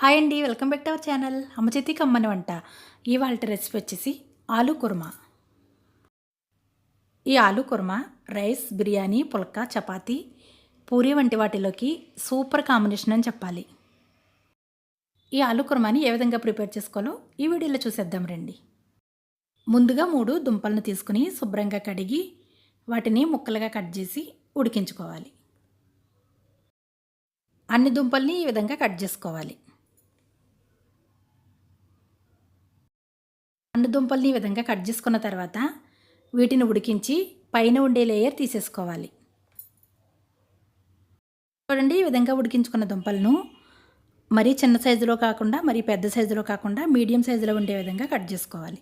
Hi అండి, welcome back to our channel అమ్మ చేతి కమ్మని వంట. ఇవాళ రెసిపీ వచ్చేసి ఆలూ కుర్మా. ఈ ఆలూ కుర్మా రైస్, బిర్యానీ, పుల్కా, చపాతీ, పూరి వంటి వాటిలోకి సూపర్ కాంబినేషన్ అని చెప్పాలి. ఈ ఆలూ కుర్మాని ఏ విధంగా ప్రిపేర్ చేసుకోవాలో ఈ వీడియోలో చూసేద్దాం రండి. ముందుగా 3 దుంపలను తీసుకుని శుభ్రంగా కడిగి వాటిని ముక్కలుగా కట్ చేసి ఉడికించుకోవాలి. అన్ని దుంపల్ని ఈ విధంగా కట్ చేసుకోవాలి. అన్ని దుంపల్ని ఈ విధంగా కట్ చేసుకున్న తర్వాత వీటిని ఉడికించి పైన ఉండే లేయర్ తీసేసుకోవాలి. చూడండి, ఈ విధంగా ఉడికించుకున్న దుంపలను మరీ చిన్న సైజులో కాకుండా మరీ పెద్ద సైజులో కాకుండా మీడియం సైజులో ఉండే విధంగా కట్ చేసుకోవాలి.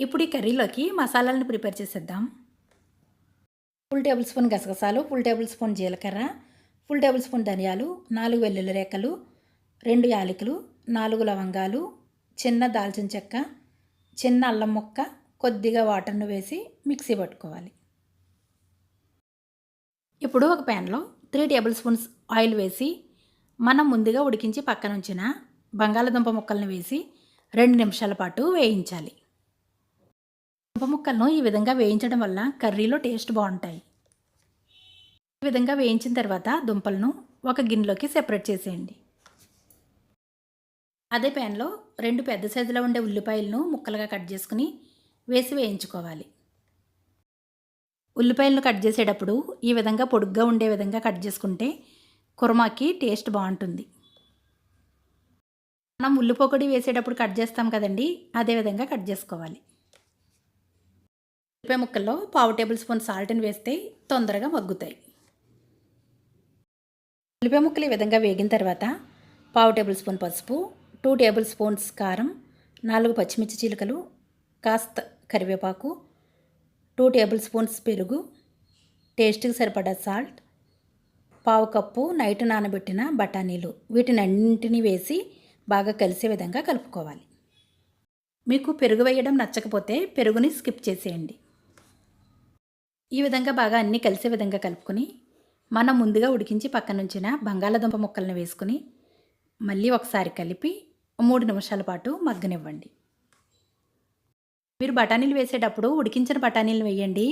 ఇప్పుడు ఈ కర్రీలోకి మసాలాలను ప్రిపేర్ చేసేద్దాం. ఫుల్ టేబుల్ స్పూన్ గసగసాలు, ఫుల్ టేబుల్ స్పూన్ జీలకర్ర, ఫుల్ టేబుల్ స్పూన్ ధనియాలు, 4 వెల్లుల్లి రేఖలు, 2 యాలకులు, 4 లవంగాలు, చిన్న దాల్చిన చెక్క, చిన్న అల్లం ముక్క, కొద్దిగా వాటర్ను వేసి మిక్సీ పట్టుకోవాలి. ఇప్పుడు ఒక ప్యాన్లో 3 టేబుల్ స్పూన్స్ ఆయిల్ వేసి మనం ముందుగా ఉడికించి పక్కన ఉంచిన బంగాళదుంప ముక్కలను వేసి 2 నిమిషాల పాటు వేయించాలి. దుంప ముక్కలను ఈ విధంగా వేయించడం వల్ల కర్రీలో టేస్ట్ బాగుంటాయి. ఈ విధంగా వేయించిన తర్వాత దుంపలను ఒక గిన్నెలోకి సెపరేట్ చేసేయండి. అదే ప్యాన్లో 2 పెద్ద సైజులో ఉండే ఉల్లిపాయలను ముక్కలుగా కట్ చేసుకుని వేసి వేయించుకోవాలి. ఉల్లిపాయలను కట్ చేసేటప్పుడు ఈ విధంగా పొడుగ్గా ఉండే విధంగా కట్ చేసుకుంటే కుర్మాకి టేస్ట్ బాగుంటుంది. మనం ఉల్లిపొడి వేసేటప్పుడు కట్ చేస్తాం కదండి, అదే విధంగా కట్ చేసుకోవాలి. ఉల్లిపాయ ముక్కల్లో 1/2 టేబుల్ స్పూన్ సాల్ట్ని వేస్తే తొందరగా మగ్గుతాయి. ఉల్లిపాయ ముక్కలు ఈ విధంగా వేగిన తర్వాత 1/2 టేబుల్ స్పూన్ పసుపు, 2 టేబుల్ స్పూన్స్ కారం, 4 పచ్చిమిర్చి చీలికలు, కాస్త కరివేపాకు, 2 టేబుల్ స్పూన్స్ పెరుగు, టేస్ట్కి సరిపడా సాల్ట్, 1/2 కప్పు నైట్ నానబెట్టిన బఠానీలు, వీటిని అన్నింటినీ వేసి బాగా కలిసే విధంగా కలుపుకోవాలి. మీకు పెరుగు వేయడం నచ్చకపోతే పెరుగుని స్కిప్ చేసేయండి. ఈ విధంగా బాగా అన్నీ కలిసే విధంగా కలుపుకొని మనం ముందుగా ఉడికించి పక్కనుంచిన బంగాళాదుంప ముక్కలను వేసుకుని మళ్ళీ ఒకసారి కలిపి 3 నిమిషాల పాటు మగ్గనివ్వండి. మీరు బఠానీలు వేసేటప్పుడు ఉడికించిన బఠానీలు వేయండి,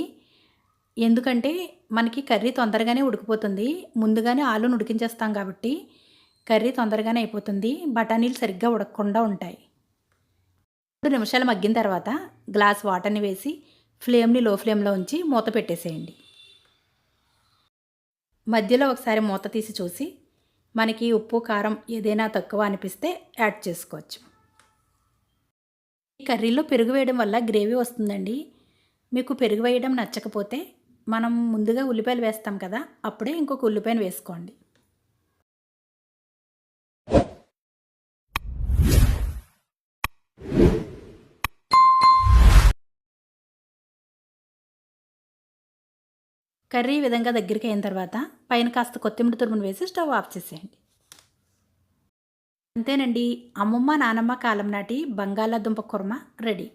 ఎందుకంటే మనకి కర్రీ తొందరగానే ఉడికిపోతుంది. ముందుగానే ఆలును ఉడికించేస్తాం కాబట్టి కర్రీ తొందరగానే అయిపోతుంది, బఠానీలు సరిగ్గా ఉడకకుండా ఉంటాయి. 3 నిమిషాలు మగ్గిన తర్వాత గ్లాస్ వాటర్ని వేసి ఫ్లేమ్ని లో ఫ్లేమ్లో ఉంచి మూత పెట్టేసేయండి. మధ్యలో ఒకసారి మూత తీసి చూసి మనకి ఉప్పు, కారం ఏదైనా తక్కువ అనిపిస్తే యాడ్ చేసుకోవచ్చు. ఈ కర్రీలో పెరుగు వేయడం వల్ల గ్రేవీ వస్తుందండి. మీకు పెరుగు వేయడం నచ్చకపోతే మనం ముందుగా ఉల్లిపాయలు వేస్తాం కదా, అప్పుడే ఇంకొక ఉల్లిపాయను వేసుకోండి. కర్రీ ఈ విధంగా దగ్గరికి అయిన తర్వాత పైన కాస్త కొత్తిమీర తురుమును వేసి స్టవ్ ఆఫ్ చేసేయండి. అంతేనండి, అమ్మమ్మ నానమ్మ కాలం నాటి బంగాళాదుంప కుర్మా రెడీ.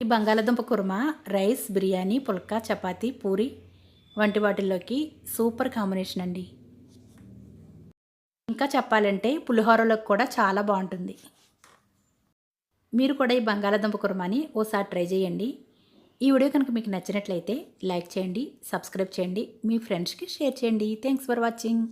ఈ బంగాళాదుంప కుర్మా రైస్, బిర్యానీ, పుల్కా, చపాతీ, పూరి వంటి వాటిల్లోకి సూపర్ కాంబినేషన్ అండి. ఇంకా చెప్పాలంటే పులిహోరలోకి కూడా చాలా బాగుంటుంది. మీరు కూడా ఈ బంగాళాదుంప కుర్మాని ఓసారి ట్రై చేయండి. ఈ వీడియో కనుక మీకు నచ్చినట్లయితే లైక్ చేయండి, సబ్స్క్రైబ్ చేయండి, మీ ఫ్రెండ్స్కి షేర్ చేయండి. Thanks for watching.